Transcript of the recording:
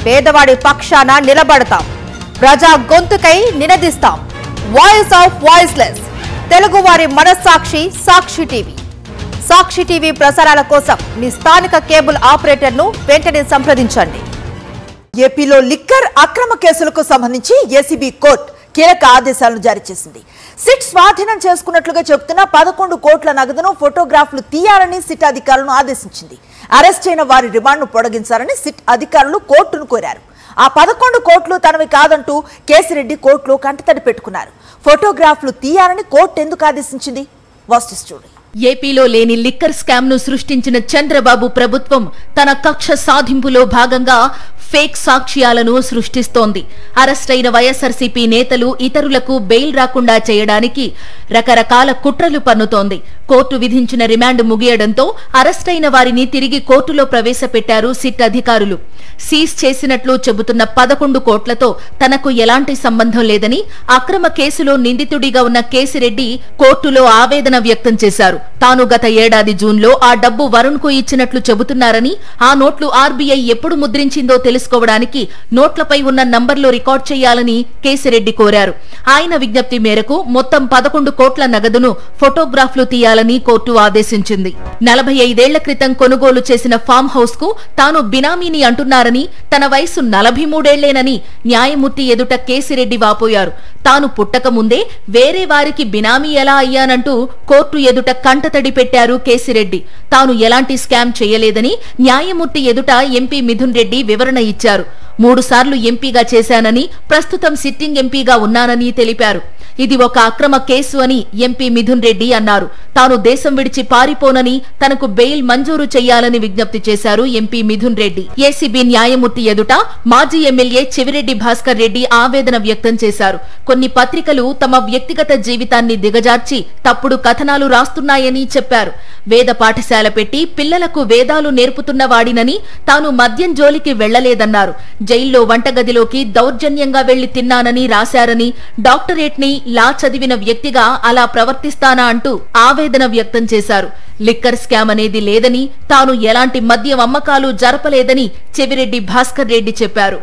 పేదవాడి పక్షాన నిలబడతాం, ప్రజా గొంతుకై నినదిస్తాం. వాయిస్ ఆఫ్ వాయిస్లెస్, తెలుగువారి మనస్సాక్షి సాక్షి టీవీ. సాక్షి టీవీ ప్రసారాల కోసం మీ స్థానిక కేబుల్ ఆపరేటర్ను వెంటనే సంప్రదించండి. ఏపీలో లిక్కర్ అక్రమ కేసులకు సంబంధించి ఏసీబీ కోర్టు కీలక ఆదేశాలను జారీ చేసింది. సిట్ స్వాధీనం చేసుకున్నట్లుగా చెబుతున్న 11 కోట్ల నగదును ఫోటోగ్రాఫ్లు తీయాలని సిట్ అధికారులను ఆదేశించింది. అరెస్ట్ అయిన వారి రిమాండ్ను పొడిగించాలని సిట్ అధికారులు కోర్టును కోరారు. ఆ 11 కోట్లు తనవి కాదంటూ కేసిరెడ్డి కోర్టులో కంటతడి పెట్టుకున్నారు. ఫోటోగ్రాఫ్లు తీయాలని కోర్టు ఎందుకు ఆదేశించింది? Watch story. ఏపీలో లేని లిక్కర్ స్కామ్ ను సృష్టించిన చంద్రబాబు ప్రభుత్వం తన కక్ష సాధింపులో భాగంగా ఫేక్ సాక్ష్యాలను సృష్టిస్తోంది. అరెస్ట్ అయిన వైఎస్ఆర్సీపీ నేతలు ఇతరులకు బెయిల్ రాకుండా చేయడానికి రకరకాల కుట్రలు పన్నుతోంది. కోర్టు విధించిన రిమాండ్ ముగియడంతో అరెస్ట్ అయిన వారిని తిరిగి కోర్టులో ప్రవేశపెట్టారు సిట్ అధికారులు. సీజ్ చేసినట్లు చెబుతున్న 11 కోట్లతో తనకు ఎలాంటి సంబంధం లేదని అక్రమ కేసులో నిందితుడిగా ఉన్న కేసిరెడ్డి కోర్టులో ఆవేదన వ్యక్తం చేశారు. తాను గత ఏడాది జూన్లో ఆ డబ్బు వరుణ్ కు ఇచ్చినట్లు చెబుతున్నారని, ఆ నోట్లు ఆర్బీఐ ఎప్పుడు ముద్రించిందో తెలుసుకోవడానికి నోట్లపై ఉన్న నంబర్లు రికార్డ్ చేయాలని కేసిరెడ్డి కోరారు. ఆయన విజ్ఞప్తి మేరకు మొత్తం 11 కోట్ల నగదును ఫోటోగ్రాఫ్లు తీయాలని కోర్టు ఆదేశించింది. 45 ఏళ్ల క్రితం కొనుగోలు చేసిన ఫామ్ హౌస్ కు తాను బినామీని అంటున్నారని, తన వయసు 43 ఏళ్లేనని న్యాయమూర్తి ఎదుట కేసిరెడ్డి వాపోయారు. తాను పుట్టక ముందే వేరే వారికి బినామీ ఎలా అయ్యానంటూ కోర్టు ఎదుట కంటతడి పెట్టారు కేసిరెడ్డి. తాను ఎలాంటి స్కామ్ చేయలేదని న్యాయమూర్తి ఎదుట ఎంపీ మిథున్ రెడ్డి వివరణ ఇచ్చారు. 3 సార్లు ఎంపీగా చేశానని, ప్రస్తుతం సిట్టింగ్ ఎంపీగా ఉన్నానని తెలిపారు. ఇది ఒక అక్రమ కేసు అని ఎంపీ మిథున్ రెడ్డి అన్నారు. తాను దేశం విడిచి పారిపోనని, తనకు బెయిల్ మంజూరు చేయాలని విజ్ఞప్తి చేశారు ఎంపీ మిథున్ రెడ్డి. ఏసీబీ న్యాయమూర్తి ఎదుట మాజీ ఎమ్మెల్యే చెవిరెడ్డి భాస్కర్ రెడ్డి ఆవేదన వ్యక్తం చేశారు. కొన్ని పత్రికలు తమ వ్యక్తిగత జీవితాన్ని దిగజార్చి తప్పుడు కథనాలు రాస్తున్నాయని చెప్పారు. వేద పాఠశాల పెట్టి పిల్లలకు వేదాలు నేర్పుతున్న వాడినని, తాను మద్యం జోలికి వెళ్లలేదన్నారు. జైల్లో వంటగదిలోకి దౌర్జన్యంగా వెళ్లి తిన్నానని రాశారని, డాక్టరేట్ ని లా చదివిన వ్యక్తిగా అలా ప్రవర్తిస్తానా అంటూ ఆవేదన వ్యక్తం చేశారు. లిక్కర్ స్కామ్ అనేది లేదని, తాను ఎలాంటి మద్యం అమ్మకాలు జరపలేదని చెవిరెడ్డి భాస్కర్ రెడ్డి చెప్పారు.